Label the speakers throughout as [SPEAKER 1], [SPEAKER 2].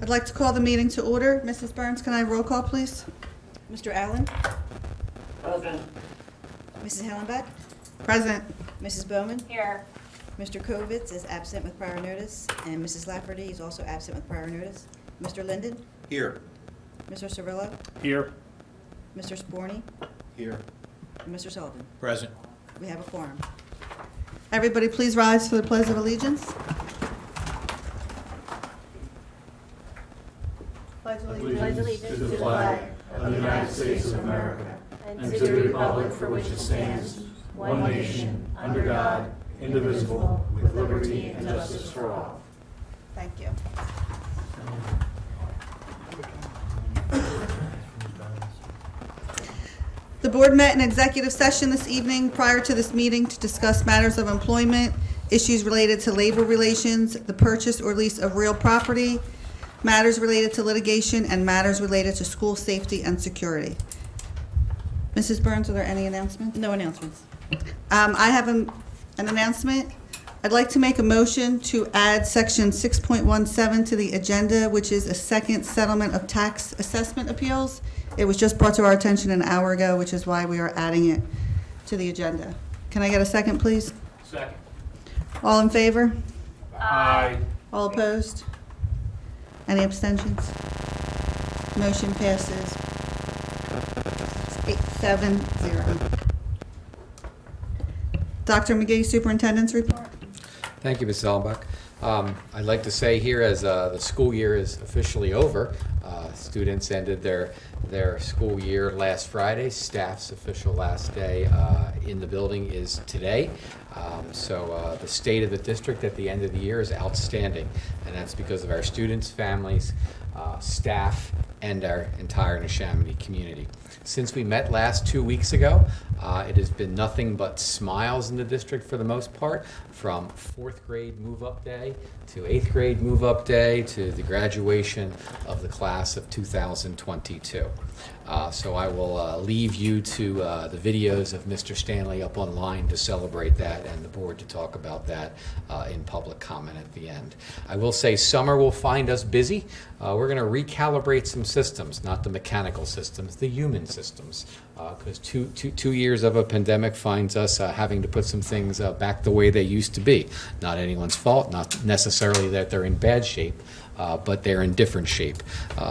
[SPEAKER 1] I'd like to call the meeting to order. Mrs. Burns, can I have roll call, please?
[SPEAKER 2] Mr. Allen?
[SPEAKER 3] Present.
[SPEAKER 2] Mrs. Hallenbeck?
[SPEAKER 1] Present.
[SPEAKER 2] Mrs. Bowman?
[SPEAKER 3] Here.
[SPEAKER 2] Mr. Kovitz is absent with prior notice, and Mrs. Lafferty is also absent with prior notice. Mr. Linden?
[SPEAKER 4] Here.
[SPEAKER 2] Mr. Cirillo?
[SPEAKER 4] Here.
[SPEAKER 2] Mr. Sporny?
[SPEAKER 4] Here.
[SPEAKER 2] And Mr. Sullivan?
[SPEAKER 4] Present.
[SPEAKER 2] We have a quorum.
[SPEAKER 1] Everybody please rise for the Pledge of Allegiance. Pledge of
[SPEAKER 5] Allegiance to the flag of the United States of America and to the republic for which it stands, one nation, under God, indivisible, with liberty and justice for all.
[SPEAKER 1] Thank you. The board met in executive session this evening prior to this meeting to discuss matters of employment, issues related to labor relations, the purchase or lease of real property, matters related to litigation, and matters related to school safety and security. Mrs. Burns, are there any announcements?
[SPEAKER 2] No announcements.
[SPEAKER 1] I have an announcement. I'd like to make a motion to add section 6.17 to the agenda, which is a second settlement of tax assessment appeals. It was just brought to our attention an hour ago, which is why we are adding it to the agenda. Can I get a second, please?
[SPEAKER 4] Second.
[SPEAKER 1] All in favor?
[SPEAKER 4] Aye.
[SPEAKER 1] All opposed? Any abstentions? Motion passes 8-7-0. Dr. McGee, Superintendent's report.
[SPEAKER 6] Thank you, Mrs. Allenbach. I'd like to say here, as the school year is officially over, students ended their school year last Friday. Staff's official last day in the building is today. So the state of the district at the end of the year is outstanding, and that's because of our students, families, staff, and our entire Neshaminy community. Since we met last 2 weeks ago, it has been nothing but smiles in the district for the most part, from 4th grade move-up day to 8th grade move-up day to the graduation of the class of 2022. So I will leave you to the videos of Mr. Stanley up online to celebrate that, and the board to talk about that in public comment at the end. I will say summer will find us busy. We're going to recalibrate some systems, not the mechanical systems, the human systems, because two years of a pandemic finds us having to put some things back the way they used to be. Not anyone's fault, not necessarily that they're in bad shape, but they're in different shape.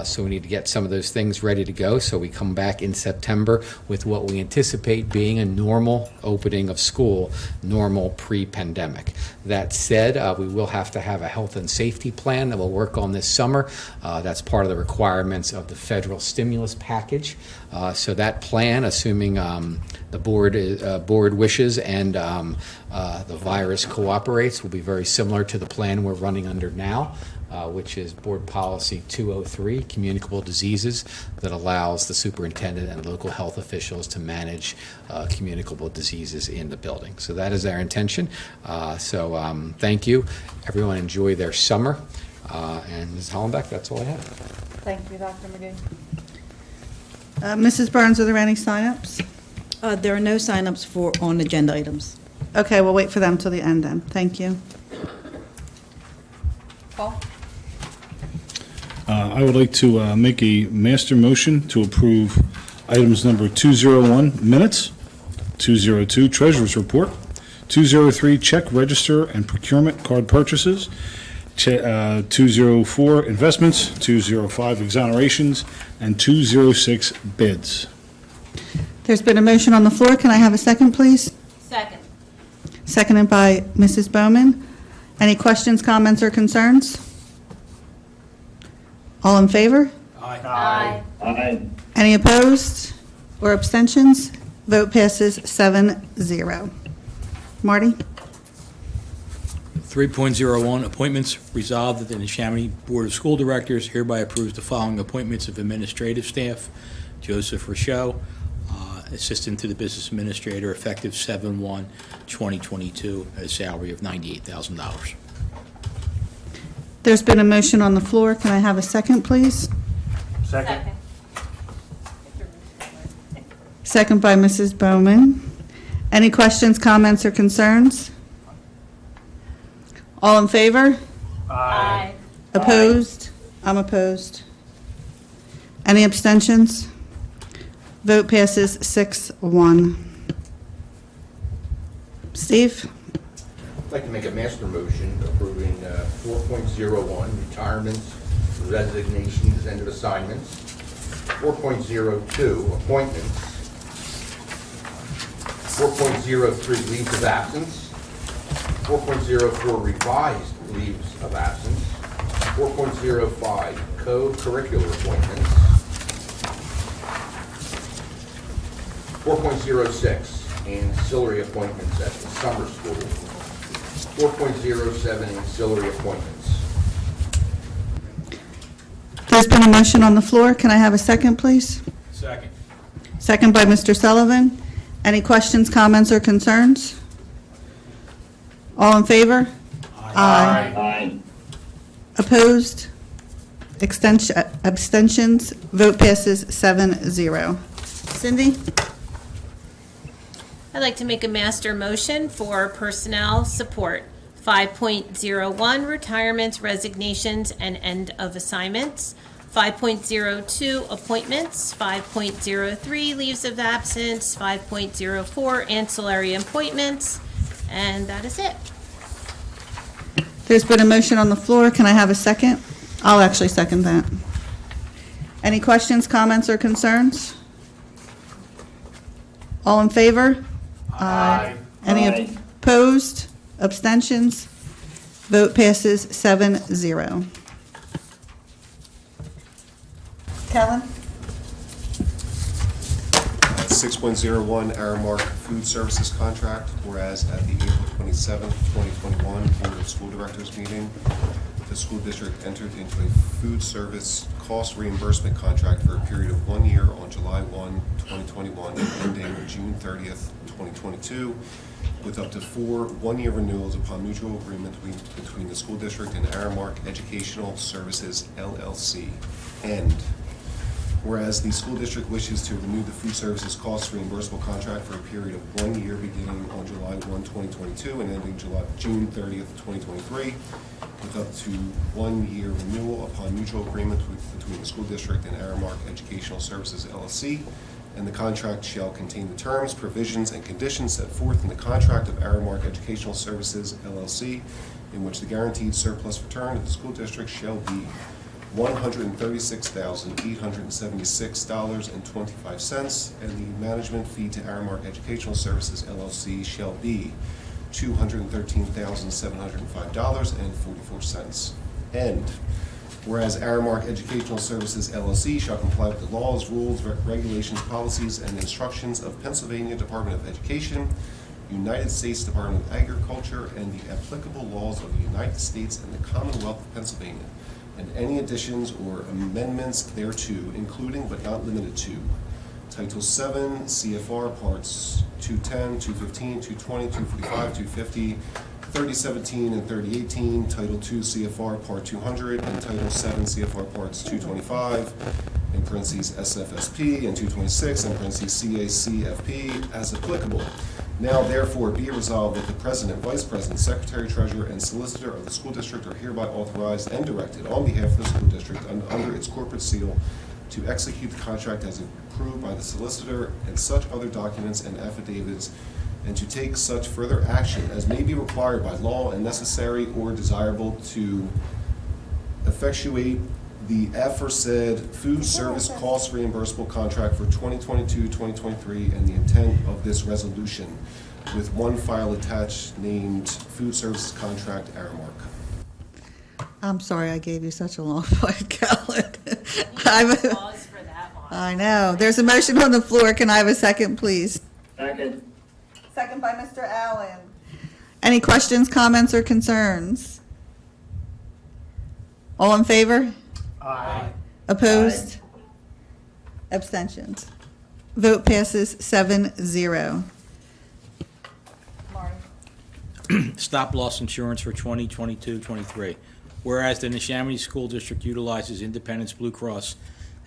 [SPEAKER 6] So we need to get some of those things ready to go so we come back in September with what we anticipate being a normal opening of school, normal pre-pandemic. That said, we will have to have a health and safety plan that we'll work on this summer. That's part of the requirements of the federal stimulus package. So that plan, assuming the board wishes and the virus cooperates, will be very similar to the plan we're running under now. Which is Board Policy 203, Communicable Diseases, that allows the superintendent and local health officials to manage communicable diseases in the building. So that is our intention. Thank you. Everyone enjoy their summer. And Ms. Hollenbeck, that's all I have.
[SPEAKER 1] Thank you, Dr. McGee. Mrs. Burns, are there any sign-ups?
[SPEAKER 2] There are no sign-ups on agenda items.
[SPEAKER 1] Okay, we'll wait for them till the end then. Thank you. Paul?
[SPEAKER 7] I would like to make a master motion to approve items number 201, minutes, 202, treasurer's report, 203, check register and procurement card purchases, 204, investments, 205, exonerations, and 206, bids.
[SPEAKER 1] There's been a motion on the floor. Can I have a second, please?
[SPEAKER 3] Second.
[SPEAKER 1] Seconded by Mrs. Bowman. Any questions, comments, or concerns? All in favor?
[SPEAKER 3] Aye.
[SPEAKER 4] Aye.
[SPEAKER 1] Any opposed or abstentions? Vote passes 7-0. Marty?
[SPEAKER 8] 3.01, appointments. Resolved that the Neshaminy Board of School Directors hereby approves the following appointments of administrative staff. Joseph Rochelle, Assistant to the Business Administrator, effective 7/1/2022, at a salary of $98,000.
[SPEAKER 1] There's been a motion on the floor. Can I have a second, please?
[SPEAKER 3] Second.
[SPEAKER 1] Second by Mrs. Bowman. Any questions, comments, or concerns? All in favor?
[SPEAKER 3] Aye.
[SPEAKER 1] Opposed? I'm opposed. Any abstentions? Vote passes 6-1. Steve?
[SPEAKER 4] I'd like to make a master motion approving 4.01, retirements, resignations, end of assignments. 4.02, appointments. 4.03, leaves of absence. 4.04, revised leaves of absence. 4.05, co-curricular appointments. 4.06, ancillary appointments at the summer school. 4.07, ancillary appointments.
[SPEAKER 1] There's been a motion on the floor. Can I have a second, please?
[SPEAKER 8] Second.
[SPEAKER 1] Second by Mr. Sullivan. Any questions, comments, or concerns? All in favor? Aye.
[SPEAKER 3] Aye.
[SPEAKER 1] Opposed? Abstentions? Vote passes 7-0. Cindy?
[SPEAKER 9] I'd like to make a master motion for personnel support. 5.01, retirements, resignations, and end of assignments. 5.02, appointments. 5.03, leaves of absence. 5.04, ancillary appointments. And that is it.
[SPEAKER 1] There's been a motion on the floor. Can I have a second? I'll actually second that. Any questions, comments, or concerns? All in favor? Aye. Any
[SPEAKER 3] Aye.
[SPEAKER 1] opposed? Abstentions? Vote passes 7-0. Kellen?
[SPEAKER 10] 6.01 Aramark Food Services Contract, whereas at the April 27th, 2021 Board of School Directors meeting, the school district entered into a food service cost reimbursement contract for a period of 1 year on July 1, 2021, and ending June 30th, 2022, with up to 4 one-year renewals upon mutual agreement between the school district and Aramark Educational Services, LLC. And whereas the school district wishes to renew the food services cost reimbursable contract for a period of 1 year beginning on July 1, 2022 and ending June 30th, 2023, with up to 1 year renewal upon mutual agreement between the school district and Aramark Educational Services, LLC, and the contract shall contain the terms, provisions, and conditions set forth in the contract of Aramark Educational Services, LLC, in which the guaranteed surplus return of the school district shall be $136,876.25, and the management fee to Aramark Educational Services, LLC shall be $213,705.44. And whereas Aramark Educational Services, LLC shall comply with the laws, rules, regulations, policies, and instructions of Pennsylvania Department of Education, United States Department of Agriculture, and the applicable laws of the United States and the Commonwealth of Pennsylvania, and any additions or amendments thereto, including but not limited to Title VII, CFR Parts 210, 215, 220, 245, 250, 3017 and 3018, Title II CFR Part 200, and Title VII CFR Parts 225, in parentheses SFSP, and 226, in parentheses CACFP, as applicable. Now therefore be it resolved that the President, Vice President, Secretary, Treasurer, and Solicitor of the school district are hereby authorized and directed on behalf of the school district under its corporate seal to execute the contract as approved by the solicitor and such other documents and affidavits, and to take such further action as may be required by law and necessary or desirable to effectuate the aforesaid food service cost reimbursable contract for 2022-2023 and the intent of this resolution, with one file attached named Food Services Contract Aramark.
[SPEAKER 1] I'm sorry I gave you such a long fight, Kellen.
[SPEAKER 9] Pause for that one.
[SPEAKER 1] I know. There's a motion on the floor. Can I have a second, please?
[SPEAKER 3] Second.
[SPEAKER 1] Second by Mr. Allen. Any questions, comments, or concerns? All in favor?
[SPEAKER 3] Aye.
[SPEAKER 1] Opposed? Abstentions? Vote passes 7-0.
[SPEAKER 8] Stop loss insurance for 2022-23. Whereas the Neshaminy School District utilizes Independence Blue Cross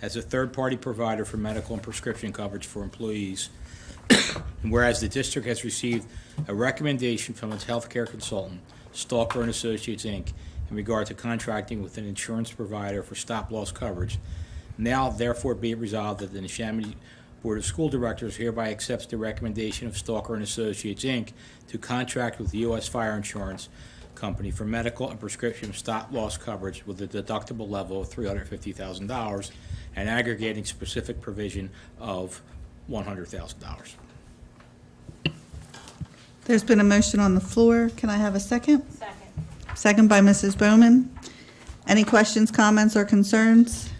[SPEAKER 8] as a third-party provider for medical and prescription coverage for employees, and whereas the district has received a recommendation from its healthcare consultant, Stalker and Associates, Inc., in regard to contracting with an insurance provider for stop-loss coverage. Now therefore be it resolved that the Neshaminy Board of School Directors hereby accepts the recommendation of Stalker and Associates, Inc. to contract with the U.S. Fire Insurance Company for medical and prescription stop-loss coverage with a deductible level of $350,000 and aggregating specific provision of $100,000.
[SPEAKER 1] There's been a motion on the floor. Can I have a second?
[SPEAKER 9] Second.
[SPEAKER 1] Second by Mrs. Bowman. Any questions, comments, or concerns?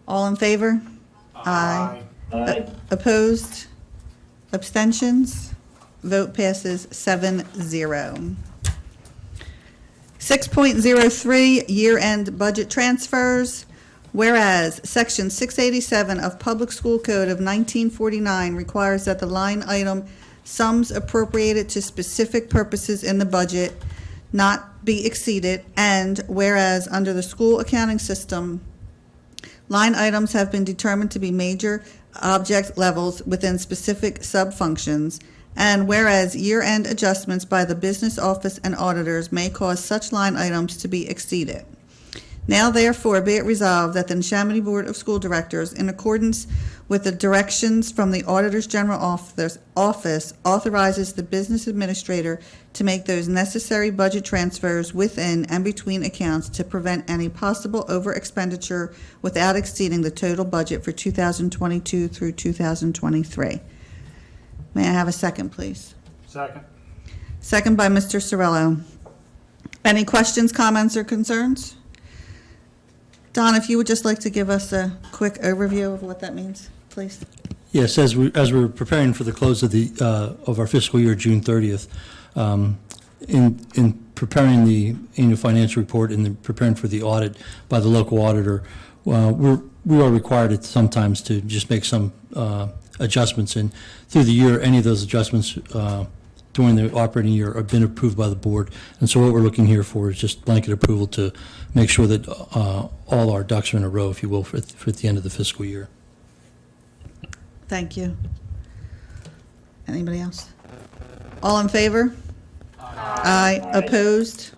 [SPEAKER 1] All in favor? Aye. Opposed? Abstentions? Vote passes 7-0. 6.03, year-end budget transfers. Whereas Section 687 of Public School Code of 1949 requires that the line item sums appropriated to specific purposes in the budget not be exceeded, and whereas under the school accounting system, line items have been determined to be major object levels within specific sub-functions, and whereas year-end adjustments by the business office and auditors may cause such line items to be exceeded. Now therefore be it resolved that the Neshaminy Board of School Directors, in accordance with the directions from the Auditor's General Office, authorizes the business administrator to make those necessary budget transfers within and between accounts to prevent any possible over expenditure without exceeding the total budget for 2022 through 2023. May I have a second, please?
[SPEAKER 3] Second.
[SPEAKER 1] Second by Mr. Cirillo. Any questions, comments, or concerns? Don, if you would just like to give us a quick overview of what that means, please.
[SPEAKER 11] Yes, as we're preparing for the close of of our fiscal year, June 30th, in preparing the annual financial report and then preparing for the audit by the local auditor, we are required sometimes to just make some adjustments. And through the year, any of those adjustments during the operating year have been approved by the board. And so what we're looking here for is just blanket approval to make sure that all our ducks are in a row, if you will, for the end of the fiscal year.
[SPEAKER 1] Thank you. Anybody else? All in favor? Aye. Opposed?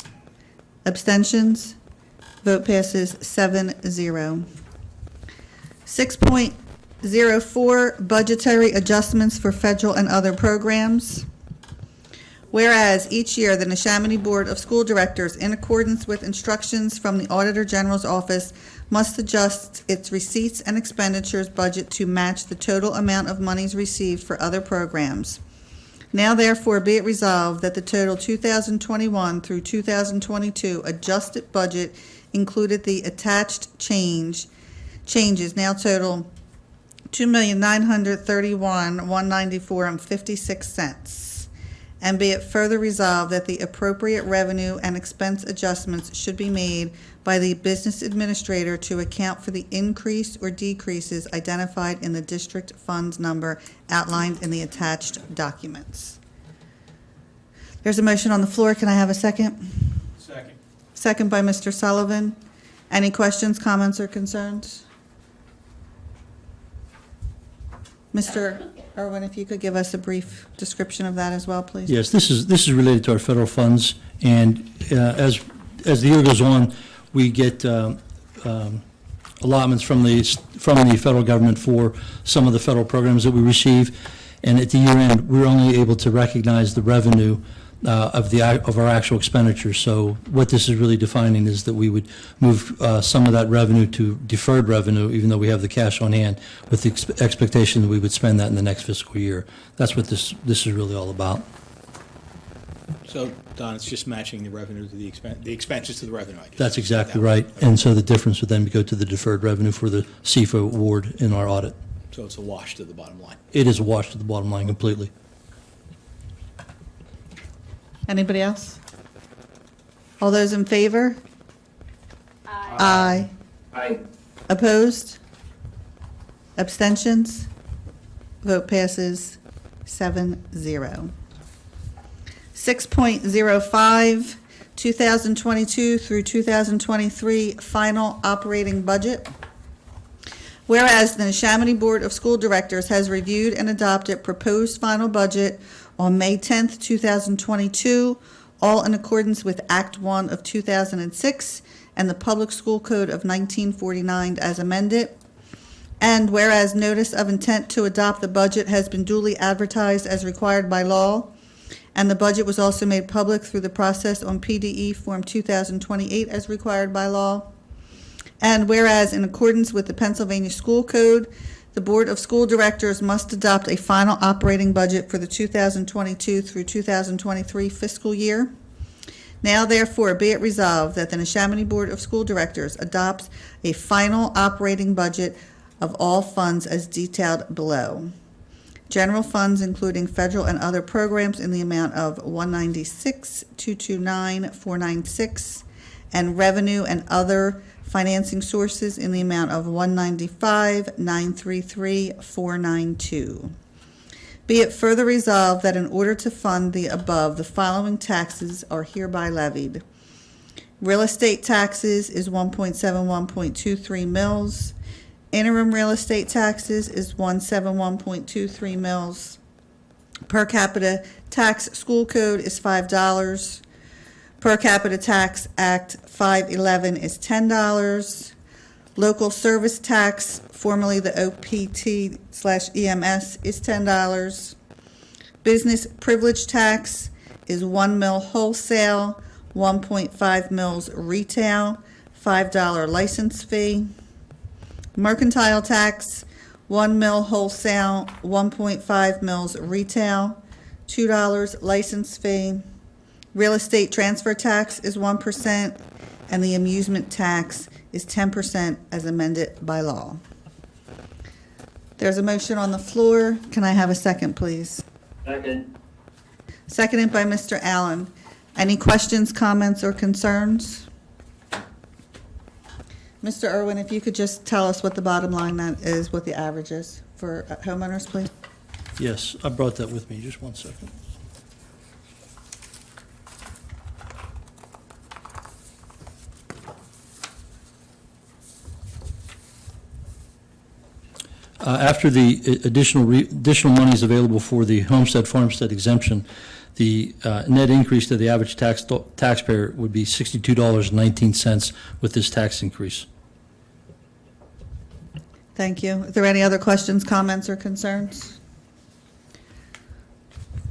[SPEAKER 1] Abstentions? Vote passes 7-0. 6.04, budgetary adjustments for federal and other programs. Whereas each year, the Neshaminy Board of School Directors, in accordance with instructions from the Auditor General's Office, must adjust its receipts and expenditures budget to match the total amount of monies received for other programs. Now therefore be it resolved that the total 2021 through 2022 adjusted budget included the attached changes now total $2,931,194.56. And be it further resolved that the appropriate revenue and expense adjustments should be made by the business administrator to account for the increase or decreases identified in the district funds number outlined in the attached documents. There's a motion on the floor. Can I have a second?
[SPEAKER 8] Second.
[SPEAKER 1] Second by Mr. Sullivan. Any questions, comments, or concerns? Mr. Irwin, if you could give us a brief description of that as well, please.
[SPEAKER 11] Yes, this is related to our federal funds, and as the year goes on, we get allotments from the federal government for some of the federal programs that we receive, and at the year end, we're only able to recognize the revenue of our actual expenditures. So what this is really defining is that we would move some of that revenue to deferred revenue, even though we have the cash on hand, with the expectation that we would spend that in the next fiscal year. That's what this is really all about.
[SPEAKER 8] So, Don, it's just matching the revenue to the expenses to the revenue, I guess.
[SPEAKER 11] That's exactly right. And so the difference would then go to the deferred revenue for the CFA award in our audit.
[SPEAKER 8] So it's a wash to the bottom line.
[SPEAKER 11] It is a wash to the bottom line completely.
[SPEAKER 1] Anybody else? All those in favor? Aye.
[SPEAKER 3] Aye.
[SPEAKER 1] Opposed? Abstentions? Vote passes 7-0. 6.05, 2022 through 2023 final operating budget. Whereas the Neshaminy Board of School Directors has reviewed and adopted proposed final budget on May 10th, 2022, all in accordance with Act 1 of 2006 and the Public School Code of 1949 as amended. And whereas notice of intent to adopt the budget has been duly advertised as required by law, and the budget was also made public through the process on PDE Form 2028 as required by law. And whereas in accordance with the Pennsylvania School Code, the Board of School Directors must adopt a final operating budget for the 2022 through 2023 fiscal year. Now therefore be it resolved that the Neshaminy Board of School Directors adopts a final operating budget of all funds as detailed below. General funds including federal and other programs in the amount of $196,229,496, and revenue and other financing sources in the amount of $195,933,492. Be it further resolved that in order to fund the above, the following taxes are hereby levied. Real estate taxes is 1.71.23 mils. Interim real estate taxes is 171.23 mils. Per capita tax school code is $5. Per capita tax act 511 is $10. Local service tax, formerly the OPT/EMS, is $10. Business privilege tax is 1 mil wholesale, 1.5 mils retail, $5 license fee. Mercantile tax, 1 mil wholesale, 1.5 mils retail, $2 license fee. Real estate transfer tax is 1%, and the amusement tax is 10% as amended by law. There's a motion on the floor. Can I have a second, please?
[SPEAKER 3] Second.
[SPEAKER 1] Seconded by Mr. Allen. Any questions, comments, or concerns? Mr. Irwin, if you could just tell us what the bottom line is, what the average is for homeowners, please?
[SPEAKER 11] Yes, I brought that with me. Just one second. After the additional monies available for the homestead farmstead exemption, the net increase to the average taxpayer would be $62.19 with this tax increase.
[SPEAKER 1] Thank you. Are there any other questions, comments, or concerns?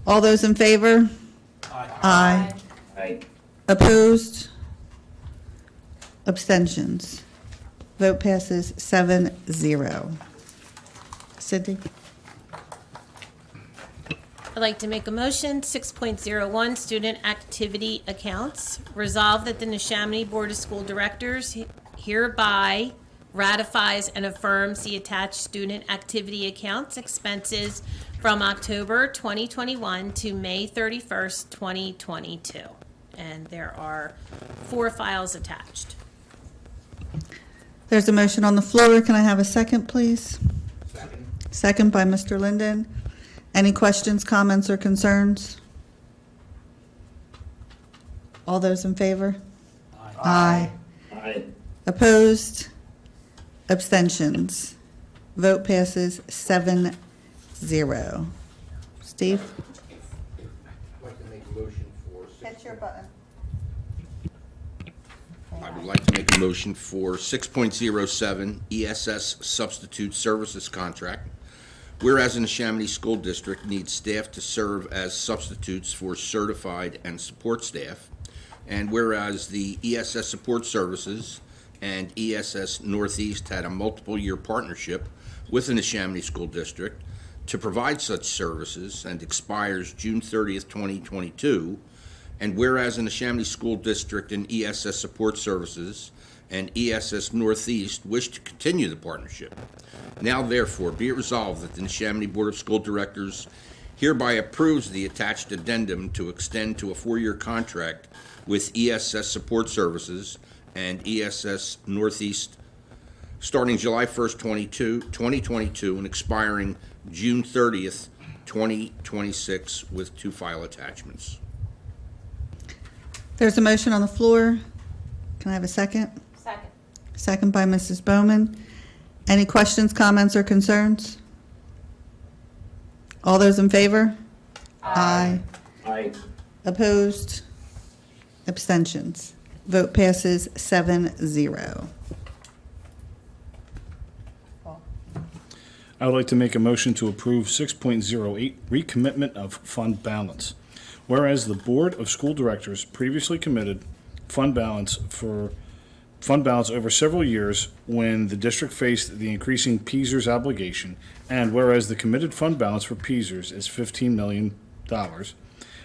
[SPEAKER 1] All those in favor? Aye.
[SPEAKER 3] Aye.
[SPEAKER 1] Opposed? Abstentions? Vote passes 7-0. Cindy?
[SPEAKER 9] I'd like to make a motion, 6.01, student activity accounts. Resolve that the Neshaminy Board of School Directors hereby ratifies and affirms the attached student activity accounts expenses from October 2021 to May 31st, 2022. And there are 4 files attached.
[SPEAKER 1] There's a motion on the floor. Can I have a second, please?
[SPEAKER 4] Second.
[SPEAKER 1] Second by Mr. Linden. Any questions, comments, or concerns? All those in favor? Aye.
[SPEAKER 3] Aye.
[SPEAKER 1] Opposed? Abstentions? Vote passes 7-0. Steve?
[SPEAKER 4] I'd like to make a motion for.
[SPEAKER 1] Hit your button.
[SPEAKER 4] I would like to make a motion for 6.07 ESS Substitute Services Contract. Whereas the Neshaminy School District needs staff to serve as substitutes for certified and support staff, and whereas the ESS Support Services and ESS Northeast had a multiple-year partnership with the Neshaminy School District to provide such services and expires June 30th, 2022, and whereas the Neshaminy School District and ESS Support Services and ESS Northeast wish to continue the partnership. Now therefore be it resolved that the Neshaminy Board of School Directors hereby approves the attached addendum to extend to a 4-year contract with ESS Support Services and ESS Northeast starting July 1st, 2022 and expiring June 30th, 2026 with 2 file attachments.
[SPEAKER 1] There's a motion on the floor. Can I have a second?
[SPEAKER 9] Second.
[SPEAKER 1] Second by Mrs. Bowman. Any questions, comments, or concerns? All those in favor? Aye.
[SPEAKER 3] Aye.
[SPEAKER 1] Opposed? Abstentions? Vote passes 7-0.
[SPEAKER 7] I would like to make a motion to approve 6.08 recommitment of fund balance. Whereas the Board of School Directors previously committed fund balance over several years when the district faced the increasing PESERS obligation, and whereas the committed fund balance for PESERS is $15 million,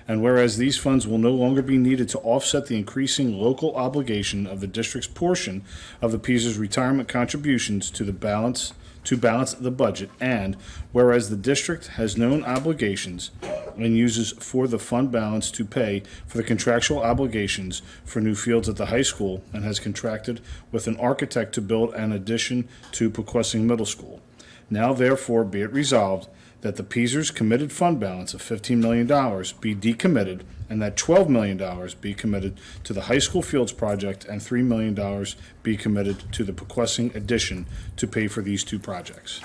[SPEAKER 7] and whereas these funds will no longer be needed to offset the increasing local obligation of the district's portion of the PESERS retirement contributions to balance the budget, and whereas the district has known obligations and uses for the fund balance to pay for the contractual obligations for new fields at the high school and has contracted with an architect to build an addition to Pequessing Middle School. Now therefore be it resolved that the PESERS committed fund balance of $15 million be decommitted and that $12 million be committed to the high school fields project and $3 million be committed to the Pequessing addition to pay for these two projects.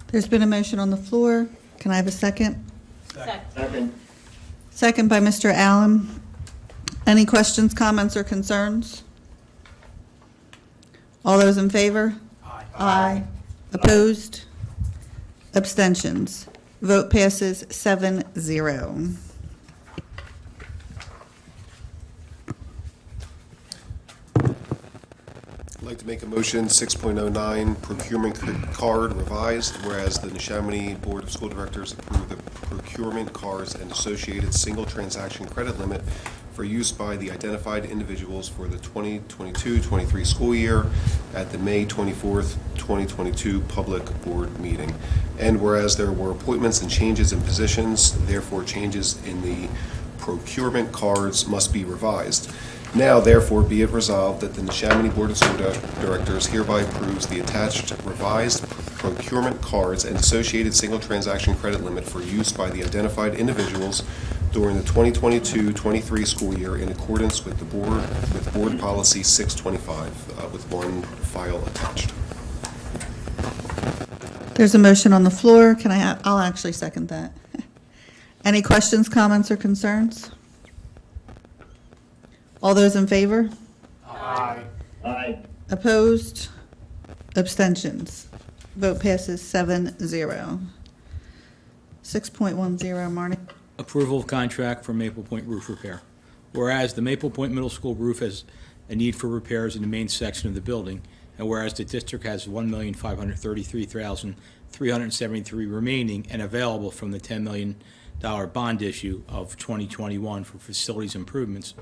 [SPEAKER 1] There's been a motion on the floor. Can I have a second?
[SPEAKER 3] Second.
[SPEAKER 1] Second by Mr. Allen. Any questions, comments, or concerns? All those in favor? Aye. Opposed? Abstentions? Vote passes 7-0.
[SPEAKER 10] I'd like to make a motion, 6.09 procurement card revised, whereas the Neshaminy Board of School Directors approved the procurement cards and associated single transaction credit limit for use by the identified individuals for the 2022-23 school year at the May 24th, 2022 public board meeting. And whereas there were appointments and changes in positions, therefore changes in the procurement cards must be revised. Now, therefore, be it resolved that the Neshaminy Board of School Directors hereby approves the attached revised procurement cards and associated single transaction credit limit for use by the identified individuals during the 2022-23 school year in accordance with Board Policy 625, with one file attached.
[SPEAKER 1] There's a motion on the floor. I'll actually second that. Any questions, comments, or concerns? All those in favor?
[SPEAKER 3] Aye.
[SPEAKER 1] Opposed? Abstentions? Vote passes 7-0. 6.10, Marnie.
[SPEAKER 8] Approval of contract for Maple Point roof repair. Whereas the Maple Point Middle School roof has a need for repairs in the main section of the building, and whereas the district has $1,533,373 remaining and available from the $10 million bond issue of 2021 for facilities improvements,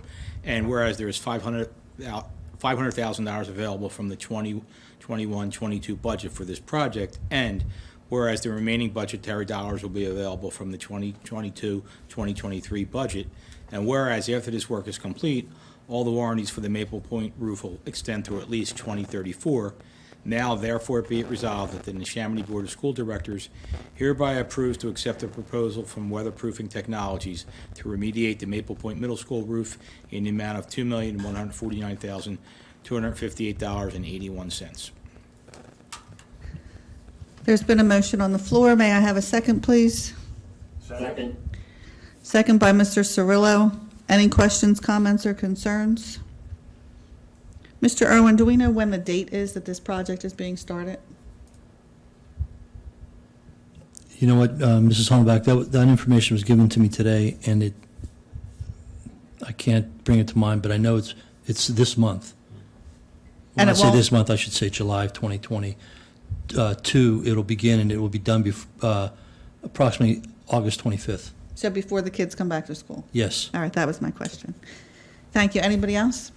[SPEAKER 8] and whereas there is $500,000 available from the 2021-22 budget for this project, and whereas the remaining budgetary dollars will be available from the 2022-2023 budget, and whereas after this work is complete, all the warranties for the Maple Point roof will extend through at least 2034. Now, therefore, be it resolved that the Neshaminy Board of School Directors hereby approves to accept a proposal from Weatherproofing Technologies to remediate the Maple Point Middle School roof in the amount of $2,149,258.81.
[SPEAKER 1] There's been a motion on the floor. May I have a second, please?
[SPEAKER 3] Second.
[SPEAKER 1] Second by Mr. Cirillo. Any questions, comments, or concerns? Mr. Irwin, do we know when the date is that this project is being started?
[SPEAKER 11] You know what, Mrs. Hollenbach, that information was given to me today, and I can't bring it to mind, but I know it's this month. When
[SPEAKER 1] And
[SPEAKER 11] I
[SPEAKER 1] it
[SPEAKER 11] say
[SPEAKER 1] won't-
[SPEAKER 11] this month, I should say July of 2022. It'll begin, and it will be done approximately August 25th.
[SPEAKER 1] So before the kids come back to school?
[SPEAKER 11] Yes.
[SPEAKER 1] All right, that was my question. Thank you. Anybody else?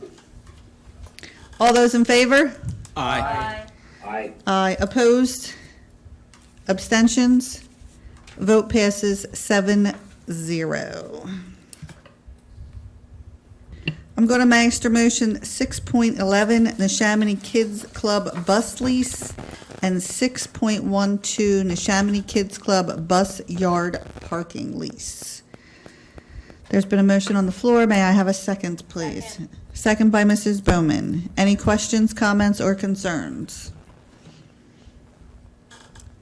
[SPEAKER 1] All those in favor?
[SPEAKER 8] Aye.
[SPEAKER 3] Aye.
[SPEAKER 1] Aye. Opposed? Abstentions? Vote passes 7-0. I'm going to master motion 6.11, Neshaminy Kids Club bus lease, and 6.12, Neshaminy Kids Club bus yard parking lease. There's been a motion on the floor. May I have a second, please? Second by Mrs. Bowman. Any questions, comments, or concerns?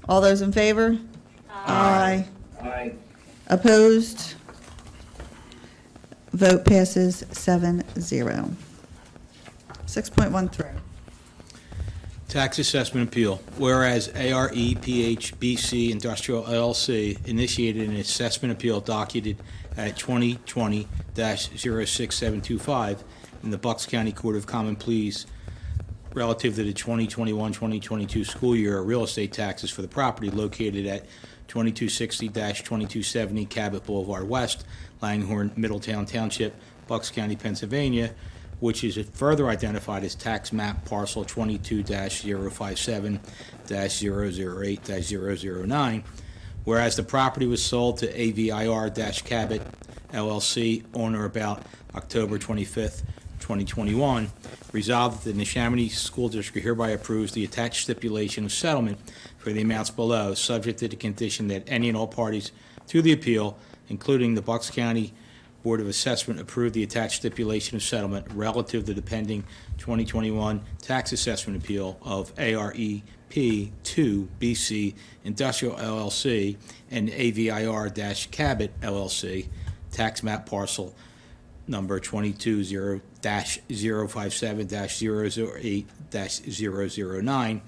[SPEAKER 1] All those in favor? Aye.
[SPEAKER 3] Aye.
[SPEAKER 1] Opposed? Vote passes 7-0. 6.13.
[SPEAKER 8] Tax Assessment Appeal. Whereas ARE PHBC Industrial LLC initiated an assessment appeal documented at 2020-06725 in the Bucks County Court of Common Pleas relative to the 2021-2022 school year real estate taxes for the property located at 2260-2270 Cabot Boulevard West, Langhorne, Middletown Township, Bucks County, Pennsylvania, which is further identified as tax map parcel 22-057-008-009, whereas the property was sold to AVIR-Cabot LLC on or about October 25th, 2021, resolved that the Neshaminy School District hereby approves the attached stipulation of settlement for the amounts below, subject to the condition that any and all parties to the appeal, including the Bucks County Board of Assessment, approve the attached stipulation of settlement relative to the pending 2021 tax assessment appeal of AREP2BC Industrial LLC and AVIR-Cabot LLC, tax map parcel number 220-057-008-009,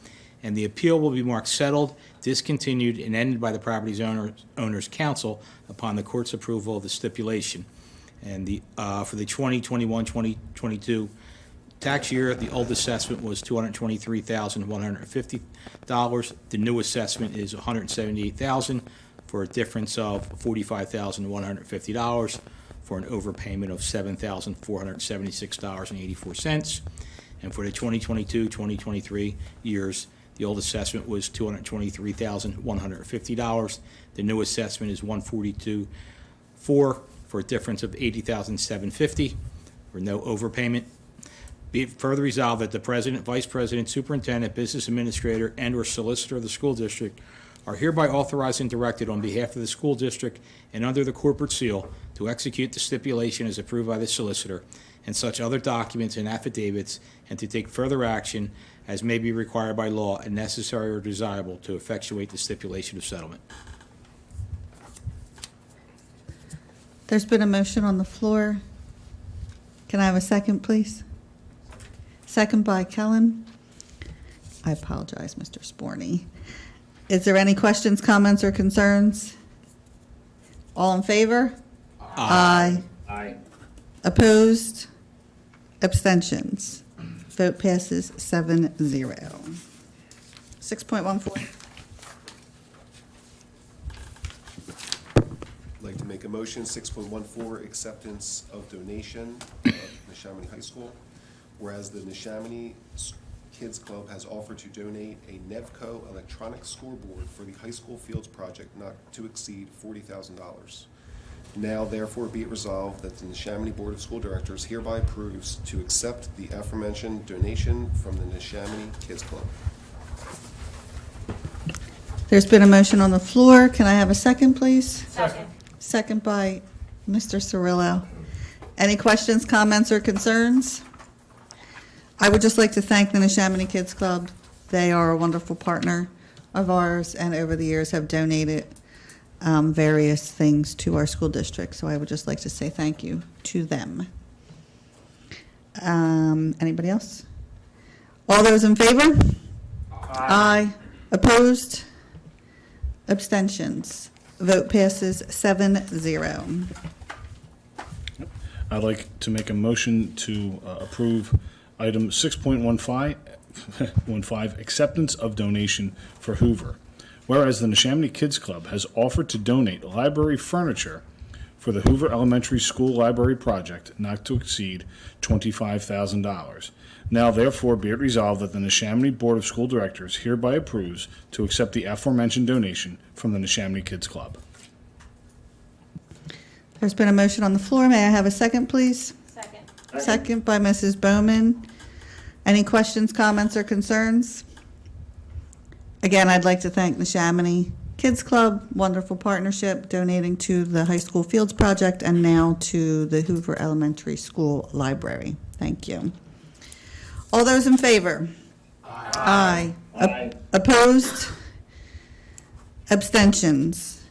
[SPEAKER 8] and the appeal will be marked settled, discontinued, and ended by the property's owner's counsel upon the court's approval of the stipulation. And for the 2021-2022 tax year, the old assessment was $223,150. The new assessment is $178,000 for a difference of $45,150 for an overpayment of $7,476.84. And for the 2022-2023 years, the old assessment was $223,150. The new assessment is $142,400 for a difference of $80,750 for no overpayment. Be it further resolved that the President, Vice President, Superintendent, Business Administrator, and/or Solicitor of the School District are hereby authorized and directed on behalf of the school district and under the corporate seal to execute the stipulation as approved by the solicitor and such other documents and affidavits, and to take further action as may be required by law and necessary or desirable to effectuate the stipulation of settlement.
[SPEAKER 1] There's been a motion on the floor. Can I have a second, please? Second by Kellen. I apologize, Mr. Sporny. Is there any questions, comments, or concerns? All in favor? Aye.
[SPEAKER 3] Aye.
[SPEAKER 1] Opposed? Abstentions? Vote passes 7-0. 6.14.
[SPEAKER 10] I'd like to make a motion, 6.14, acceptance of donation of Neshaminy High School. Whereas the Neshaminy Kids Club has offered to donate a Nevco electronic scoreboard for the high school fields project not to exceed $40,000. Now therefore be it resolved that the Neshaminy Board of School Directors hereby approves to accept the aforementioned donation from the Neshaminy Kids Club.
[SPEAKER 1] There's been a motion on the floor. Can I have a second, please?
[SPEAKER 9] Second.
[SPEAKER 1] Second by Mr. Cirillo. Any questions, comments, or concerns? I would just like to thank the Neshaminy Kids Club. They are a wonderful partner of ours and over the years have donated various things to our school district. So I would just like to say thank you to them. Anybody else? All those in favor? Aye. Opposed? Abstentions? Vote passes 7-0.
[SPEAKER 7] I'd like to make a motion to approve item 6.15, acceptance of donation for Hoover. Whereas the Neshaminy Kids Club has offered to donate library furniture for the Hoover Elementary School Library Project not to exceed $25,000. Now therefore be it resolved that the Neshaminy Board of School Directors hereby approves to accept the aforementioned donation from the Neshaminy Kids Club.
[SPEAKER 1] There's been a motion on the floor. May I have a second, please?
[SPEAKER 9] Second.
[SPEAKER 1] Second by Mrs. Bowman. Any questions, comments, or concerns? Again, I'd like to thank the Neshaminy Kids Club, wonderful partnership, donating to the high school fields project and now to the Hoover Elementary School Library. Thank you. All those in favor? Aye.
[SPEAKER 3] Aye.
[SPEAKER 1] Opposed? Abstentions?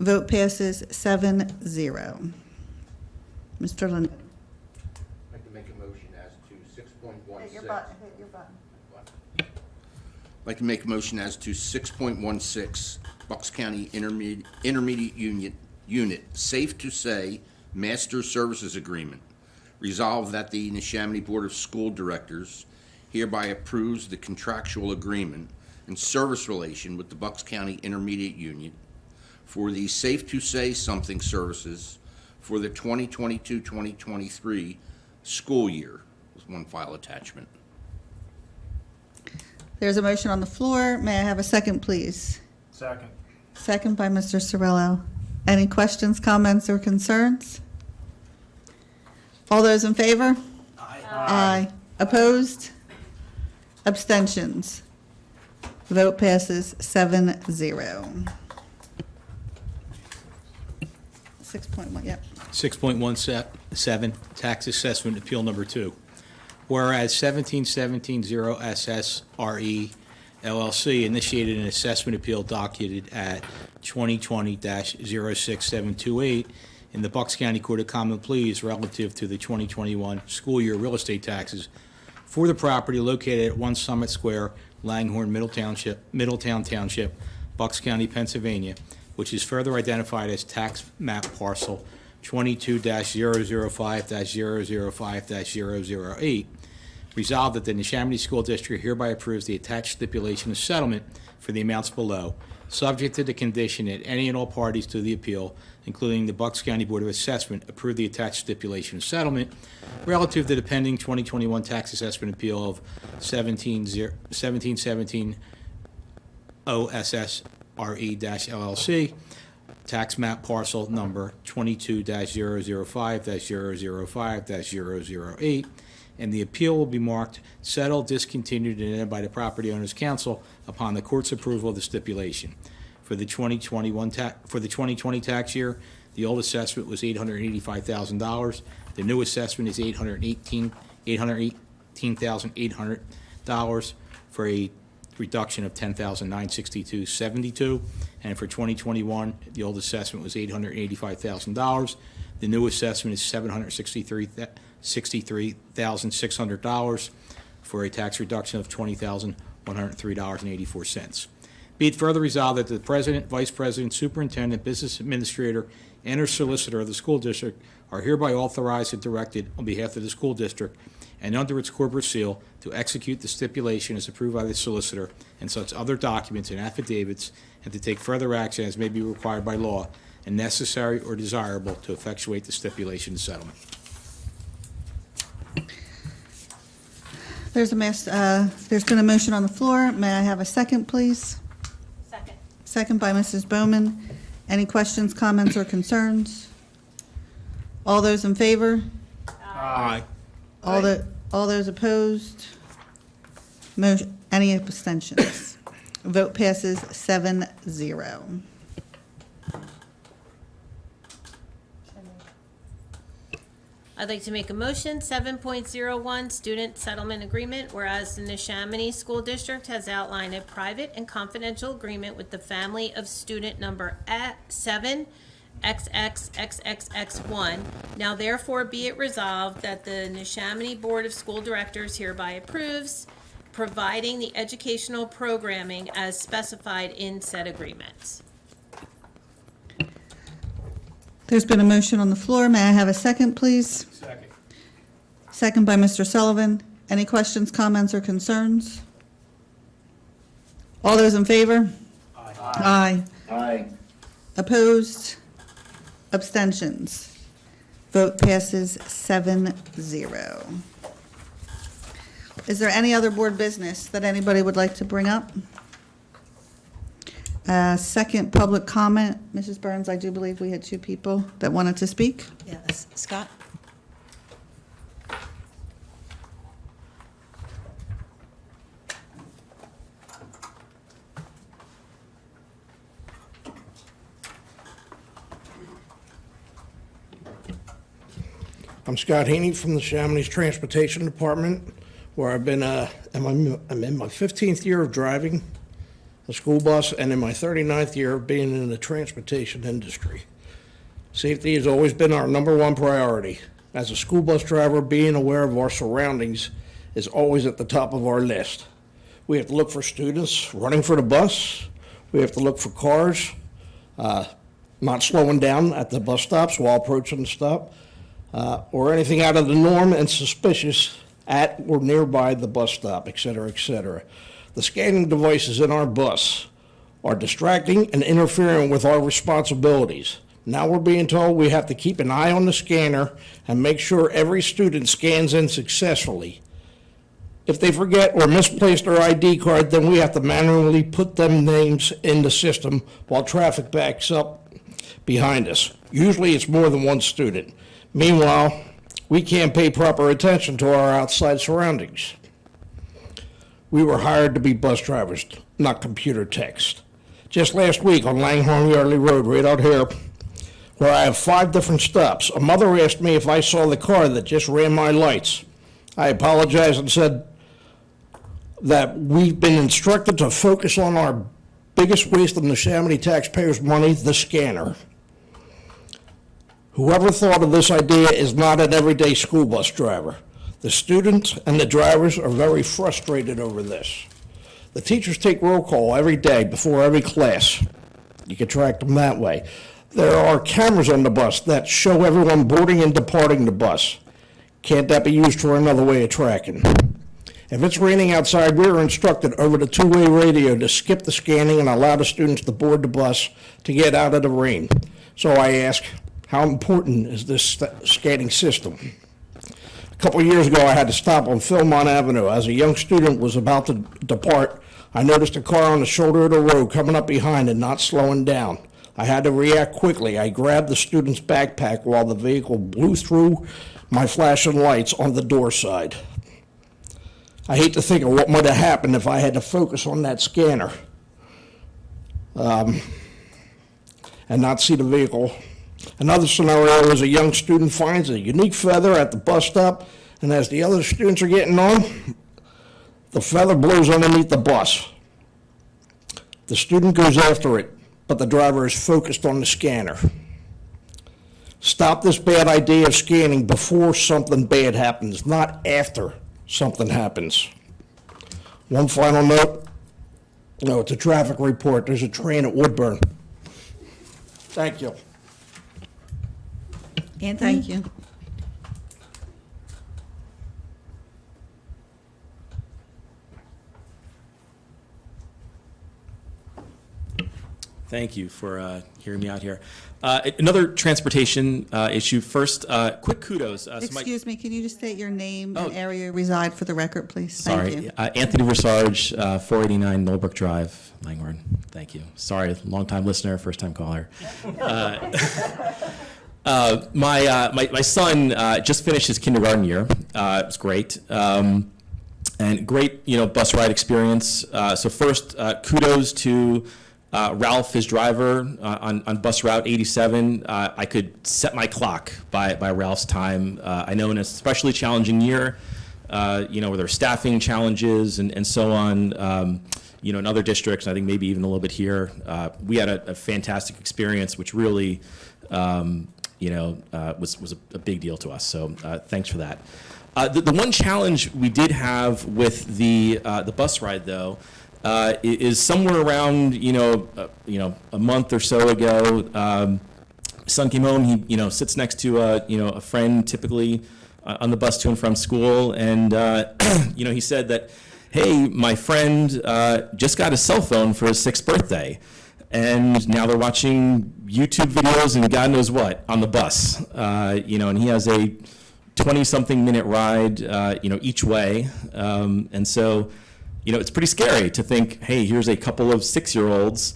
[SPEAKER 1] Vote passes 7-0. Mr. Lynn.
[SPEAKER 4] I'd like to make a motion as to 6.16.
[SPEAKER 1] Hit your button, hit your button.
[SPEAKER 4] I'd like to make a motion as to 6.16, Bucks County Intermediate Unit, Safe to Say Master Services Agreement. Resolved that the Neshaminy Board of School Directors hereby approves the contractual agreement and service relation with the Bucks County Intermediate Union for the Safe to Say Something services for the 2022-2023 school year, with one file attachment.
[SPEAKER 1] There's a motion on the floor. May I have a second, please?
[SPEAKER 5] Second.
[SPEAKER 1] Second by Mr. Cirillo. Any questions, comments, or concerns? All those in favor? Aye. Opposed? Abstentions? Vote passes 7-0. 6.1, yep.
[SPEAKER 8] 6.17, Tax Assessment Appeal Number 2. Whereas 17770 SSRE LLC initiated an assessment appeal documented at 2020-06728 in the Bucks County Court of Common Pleas relative to the 2021 school year real estate taxes for the property located at 1 Summit Square, Langhorne, Middletown Township, Bucks County, Pennsylvania, which is further identified as tax map parcel 22-005-005-008. Resolved that the Neshaminy School District hereby approves the attached stipulation of settlement for the amounts below, subject to the condition that any and all parties to the appeal, including the Bucks County Board of Assessment, approve the attached stipulation of settlement relative to the pending 2021 tax assessment appeal of 1717 OSSRE-LLC, tax map parcel number 22-005-005-008, and the appeal will be marked settled, discontinued, and ended by the Property Owners Council upon the court's approval of the stipulation. For the 2020 tax year, the old assessment was $885,000. The new assessment is $818,800 for a reduction of $10,962.72. And for 2021, the old assessment was $885,000. The new assessment is $763,600 for a tax reduction of $20,103.84. Be it further resolved that the President, Vice President, Superintendent, Business Administrator, and/or Solicitor of the school district are hereby authorized and directed on behalf of the school district and under its corporate seal to execute the stipulation as approved by the solicitor and such other documents and affidavits, and to take further action as may be required by law and necessary or desirable to effectuate the stipulation of settlement.
[SPEAKER 1] There's been a motion on the floor. May I have a second, please?
[SPEAKER 9] Second.
[SPEAKER 1] Second by Mrs. Bowman. Any questions, comments, or concerns? All those in favor?
[SPEAKER 8] Aye.
[SPEAKER 1] All those opposed? Any abstentions? Vote passes 7-0.
[SPEAKER 9] I'd like to make a motion, 7.01, Student Settlement Agreement, whereas the Neshaminy School District has outlined a private and confidential agreement with the family of student number 7XXXXX1. Now therefore be it resolved that the Neshaminy Board of School Directors hereby approves providing the educational programming as specified in said agreements.
[SPEAKER 1] There's been a motion on the floor. May I have a second, please?
[SPEAKER 5] Second.
[SPEAKER 1] Second by Mr. Sullivan. Any questions, comments, or concerns? All those in favor? Aye.
[SPEAKER 3] Aye.
[SPEAKER 1] Opposed? Abstentions? Vote passes 7-0. Is there any other board business that anybody would like to bring up? Second, public comment. Mrs. Burns, I do believe we had two people that wanted to speak.
[SPEAKER 2] Yes, Scott?
[SPEAKER 12] I'm Scott Haney from the Neshaminy Transportation Department, where I've been, I'm in my 15th year of driving a school bus and in my 39th year of being in the transportation industry. Safety has always been our number one priority. As a school bus driver, being aware of our surroundings is always at the top of our list. We have to look for students running for the bus. We have to look for cars not slowing down at the bus stops while approaching the stop, or anything out of the norm and suspicious at or nearby the bus stop, et cetera, et cetera. The scanning devices in our bus are distracting and interfering with our responsibilities. Now we're being told we have to keep an eye on the scanner and make sure every student scans in successfully. If they forget or misplace their ID card, then we have to manually put them names in the system while traffic backs up behind us. Usually it's more than one student. Meanwhile, we can't pay proper attention to our outside surroundings. We were hired to be bus drivers, not computer techs. Just last week on Langhorne Yardley Road, right out here, where I have 5 different stops, a mother asked me if I saw the car that just ran my lights. I apologized and said that we've been instructed to focus on our biggest waste of Neshaminy taxpayers' money, the scanner. Whoever thought of this idea is not an everyday school bus driver. The students and the drivers are very frustrated over this. The teachers take roll call every day before every class. You can track them that way. There are cameras on the bus that show everyone boarding and departing the bus. Can't that be used for another way of tracking? If it's raining outside, we're instructed over the two-way radio to skip the scanning and allow the students to board the bus to get out of the rain. So I ask, how important is this scanning system? A couple years ago, I had to stop on Philmont Avenue. As a young student was about to depart, I noticed a car on the shoulder of the road coming up behind and not slowing down. I had to react quickly. I grabbed the student's backpack while the vehicle blew through my flashing lights on the door side. I hate to think of what might have happened if I had to focus on that scanner and not see the vehicle. Another scenario is a young student finds a unique feather at the bus stop, and as the other students are getting on, the feather blows underneath the bus. The student goes after it, but the driver is focused on the scanner. Stop this bad idea of scanning before something bad happens, not after something happens. One final note. No, it's a traffic report. There's a train at Woodburn. Thank you.
[SPEAKER 1] Anthony? Thank you.
[SPEAKER 13] Thank you for hearing me out here. Another transportation issue. First, quick kudos.
[SPEAKER 1] Excuse me, can you just state your name and area you reside for the record, please?
[SPEAKER 13] Sorry.
[SPEAKER 1] Thank you.
[SPEAKER 13] Anthony Versarge, 489 Noldbrook Drive, Langhorne. Thank you. Sorry, long-time listener, first-time caller. My son just finished his kindergarten year. It was great. And great, bus ride experience. So first, kudos to Ralph, his driver, on bus route 87. I could set my clock by Ralph's time. I know in a especially challenging year, where there are staffing challenges and so on, in other districts, I think maybe even a little bit here, we had a fantastic experience, which really, was a big deal to us. So thanks for that. The one challenge we did have with the bus ride, though, is somewhere around a month or so ago. Son came home. He sits next to a friend typically on the bus to and from school, and he said that, hey, my friend just got a cell phone for his 6th birthday, and now they're watching YouTube videos and God knows what on the bus. And he has a 20-something minute ride, each way, and so. It's pretty scary to think, hey, here's a couple of 6-year-olds,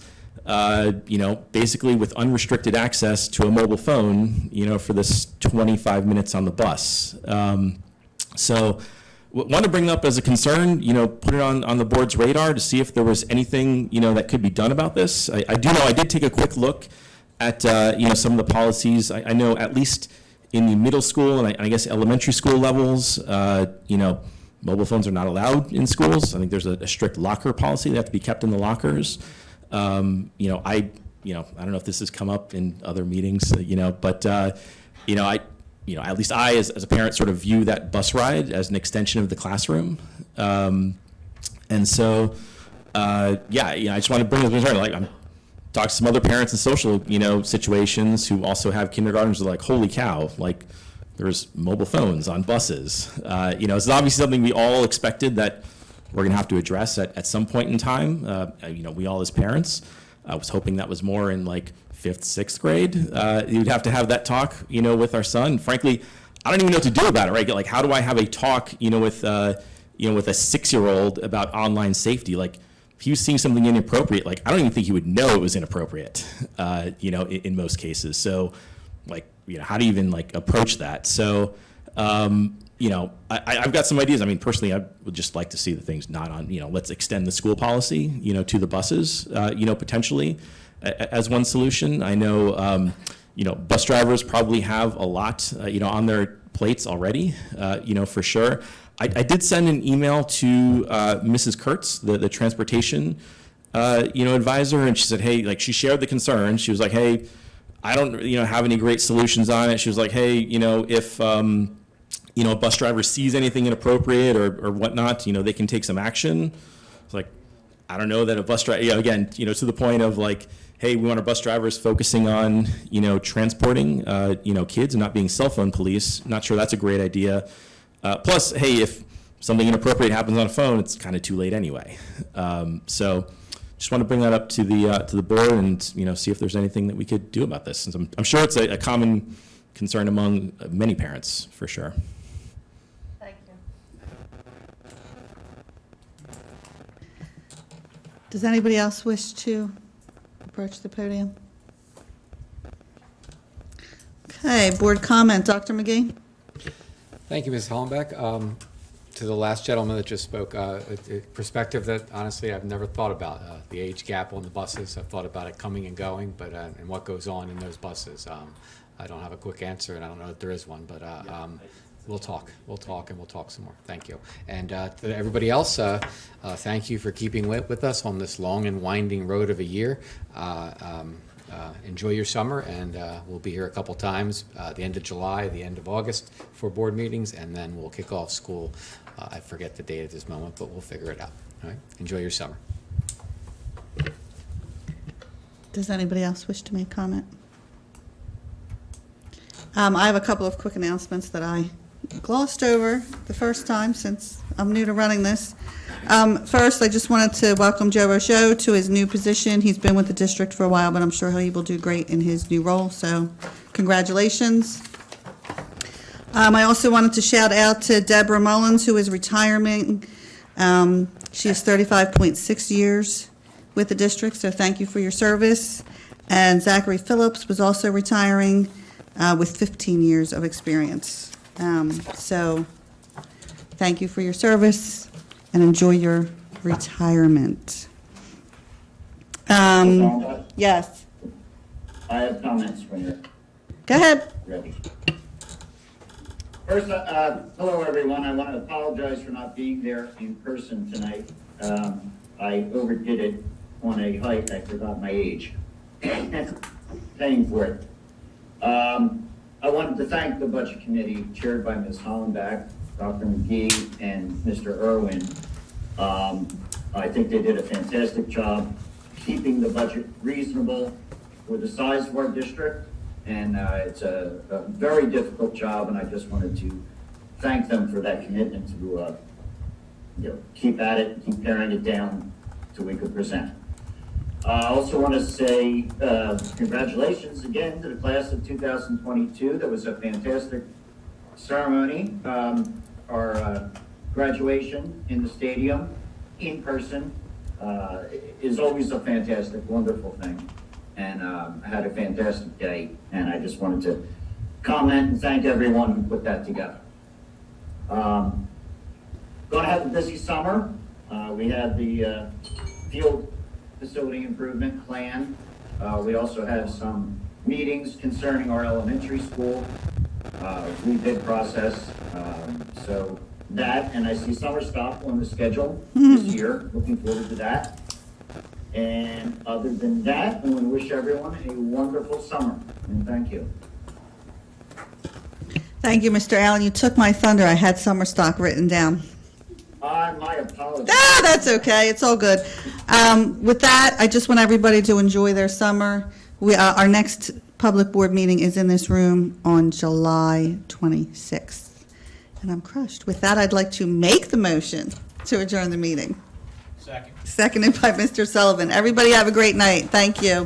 [SPEAKER 13] basically with unrestricted access to a mobile phone, for this 25 minutes on the bus. So want to bring up as a concern, put it on the board's radar to see if there was anything, that could be done about this. I did take a quick look at, some of the policies. I know at least in the middle school and I guess elementary school levels, mobile phones are not allowed in schools. I think there's a strict locker policy. They have to be kept in the lockers. I I don't know if this has come up in other meetings, but, at least I, as a parent, sort of view that bus ride as an extension of the classroom. And so, I just want to bring this concern. Like, I'm talking to some other parents in social, situations who also have kindergartners. Are like, holy cow! Like, there's mobile phones on buses. It's obviously something we all expected that we're going to have to address at some point in time. We all as parents. I was hoping that was more in like 5th, 6th grade. You'd have to have that talk, with our son. Frankly, I don't even know what to do about it, right? Like, how do I have a talk, with a 6-year-old about online safety? Like, if he was seeing something inappropriate, like, I don't even think he would know it was inappropriate, in most cases. So, like, how do you even like approach that? So, I've got some ideas. I mean, personally, I would just like to see the things not on, let's extend the school policy, to the buses, potentially as one solution. I know, bus drivers probably have a lot, on their plates already, for sure. I did send an email to Mrs. Kurtz, the transportation, advisor, and she said, hey, like, she shared the concern. She was like, hey, I don't, have any great solutions on it. She was like, hey, if, a bus driver sees anything inappropriate or whatnot, they can take some action. It's like, I don't know that a bus driver, again, to the point of like, hey, we want our bus drivers focusing on, transporting, kids and not being cell phone police. Not sure that's a great idea. Plus, hey, if something inappropriate happens on a phone, it's kind of too late anyway. So just want to bring that up to the board and, see if there's anything that we could do about this. Since I'm sure it's a common concern among many parents, for sure.
[SPEAKER 1] Thank you. Does anybody else wish to approach the podium? Okay, board comment. Dr. McGee?
[SPEAKER 6] Thank you, Ms. Hollenbeck. To the last gentleman that just spoke, a perspective that honestly I've never thought about. The age gap on the buses, I've thought about it coming and going, but and what goes on in those buses. I don't have a quick answer, and I don't know if there is one, but we'll talk. We'll talk, and we'll talk some more. Thank you. And to everybody else, thank you for keeping with us on this long and winding road of a year. Enjoy your summer, and we'll be here a couple times, the end of July, the end of August for board meetings, and then we'll kick off school. I forget the date at this moment, but we'll figure it out. All right? Enjoy your summer.
[SPEAKER 1] Does anybody else wish to make comment? I have a couple of quick announcements that I glossed over the first time since I'm new to running this. First, I just wanted to welcome Joe Rochot to his new position. He's been with the district for a while, but I'm sure he will do great in his new role, so congratulations. I also wanted to shout out to Deborah Mullins, who is retiring. She has 35.6 years with the district, so thank you for your service. And Zachary Phillips was also retiring with 15 years of experience. So thank you for your service and enjoy your retirement. Yes.
[SPEAKER 3] I have comments when you're
[SPEAKER 1] Go ahead.
[SPEAKER 3] ready. First, hello everyone. I want to apologize for not being there in person tonight. I overdid it on a hike. I forgot my age. Paying for it. I wanted to thank the Budget Committee chaired by Ms. Hollenbeck, Dr. McGee, and Mr. Irwin. I think they did a fantastic job keeping the budget reasonable for the size of our district. And it's a very difficult job, and I just wanted to thank them for that commitment to keep at it, keep paring it down till we could present. I also want to say congratulations again to the class of 2022. That was a fantastic ceremony. Our graduation in the stadium, in person, is always a fantastic, wonderful thing. And I had a fantastic day, and I just wanted to comment and thank everyone who put that together. Going to have a busy summer. We have the field facility improvement plan. We also have some meetings concerning our elementary school rebid process. So that, and I see summer stop on the schedule this year. Looking forward to that. And other than that, I want to wish everyone a wonderful summer, and thank you.
[SPEAKER 1] Thank you, Mr. Allen. You took my thunder. I had summer stock written down.
[SPEAKER 3] My apologies.
[SPEAKER 1] That's okay. It's all good. With that, I just want everybody to enjoy their summer. Our next public board meeting is in this room on July 26th. And I'm crushed. With that, I'd like to make the motion to adjourn the meeting.
[SPEAKER 8] Second.
[SPEAKER 1] Seconded by Mr. Sullivan. Everybody have a great night. Thank you.